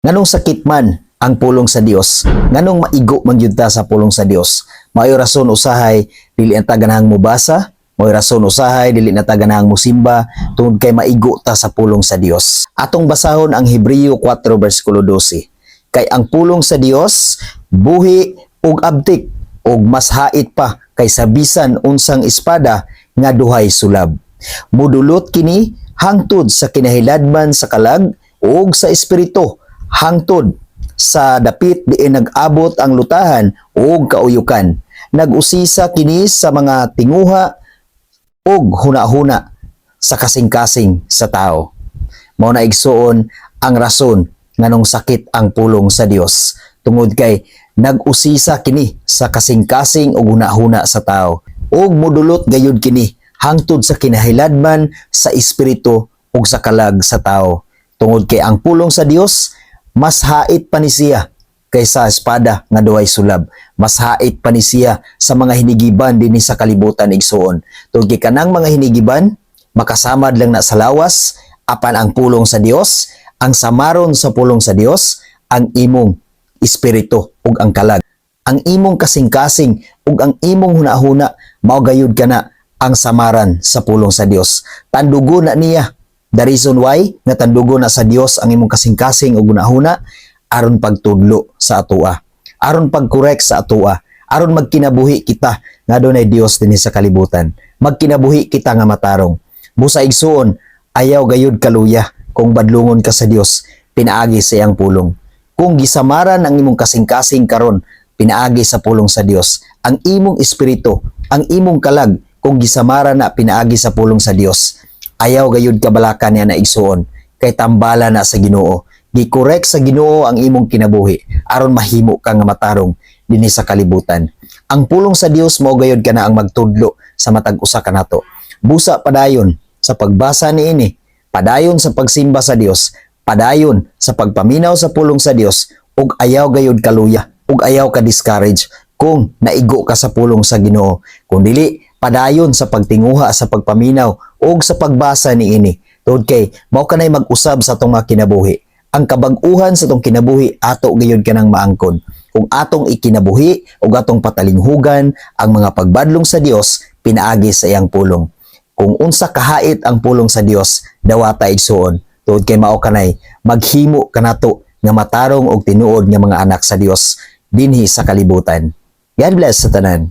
Nganong sakit man ang pulong sa Dios, nganong maigo man gyud ta sa pulong sa Dios. Mao'y rason usahay dili anta ganahang mobasa, mao'y rason usahay dili na ta ganahang musimba tungod kay maigo ta sa pulong sa Dios. Atong basahon ang Hebreo 4 bersikulo 12. Kay ang pulong sa Dios buhi ug abtik ug mas hait pa kaysa bisan unsang espada nga duhay sulab. Mudulot kini hangtod sa kinahiladman sa kalag ug sa espiritu, hangtod sa dapit diin nag-abot ang lutahan ug kauyukan. Nag-usisa kini sa mga tinguha ug hunahuna sa kasing-kasing sa tao. Mao na igsuon ang rason nganong sakit ang pulong sa Dios, tungod kay nag-usisa kini sa kasing-kasing ug hunahuna sa tao ug modulot gayud kini hangtod sa kinahiladman sa espiritu ug sa kalag sa tao, tungod kay ang pulong sa Dios mas hait pa ni siya kaysa espada nga duhay sulab. Mas hait pa ni siya sa mga hinigiban dinhi sa kalibutan igsuon. Tungod kay kanang mga hinigiban makasamad lang na sa lawas, apan ang pulong sa Dios, ang samaron sa pulong sa Dios, ang imong espiritu ug ang kalag. Ang imong kasing-kasing ug ang imong hunahuna mao gayud kana ang samaran sa pulong sa Dios. Tandugo na niya. The reason why nga tandugo na sa Dios ang imong kasing-kasing ug hunahuna aron pagtudlo sa atoa, aron pagkorek sa atoa, aron magkinabuhi kita nga dunay Dios dinhi sa kalibutan. Magkinabuhi kita nga matarong. Busa igsuon, ayaw gayud kaluya kung badlungon ka sa Dios, pinaagi sa iyang pulong. Kung gisamaran ang imong kasing-kasing karon, pinaagi sa pulong sa Dios. Ang imong espiritu, ang imong kalag, kung gisamaran na pinaagi sa pulong sa Dios, ayaw gayud kabalakan niya na igsuon, kay tambala na sa Ginoo. Gikorek sa Ginoo ang imong kinabuhi aron mahimo ka nga matarong dinhi sa kalibutan. Ang pulong sa Dios mao gayud kana ang magtudlo sa matag usa kanato. Busa padayon sa pagbasa niini, padayon sa pagsimba sa Dios, padayon sa pagpaminaw sa pulong sa Dios, ug ayaw gayud kaluya, ug ayaw ka discourage kung naigo ka sa pulong sa Ginoo. Kung dili, padayon sa pagtinguha sa pagpaminaw ug sa pagbasa niini. Tungod kay mao kanay mag-usab sa atong mga kinabuhi. Ang kabag-uhan sa atong kinabuhi ato gayud kanang maangkon. Kung atong ikinabuhi ug atong patalinghugan ang mga pagbadlong sa Dios, pinaagi sa iyang pulong. Kung unsa kahait ang pulong sa Dios, dawata igsuon. Tungod kay mao kanay maghimo kanato nga matarong og tinuod nga mga anak sa Dios dinhi sa kalibutan. God bless sa tanan.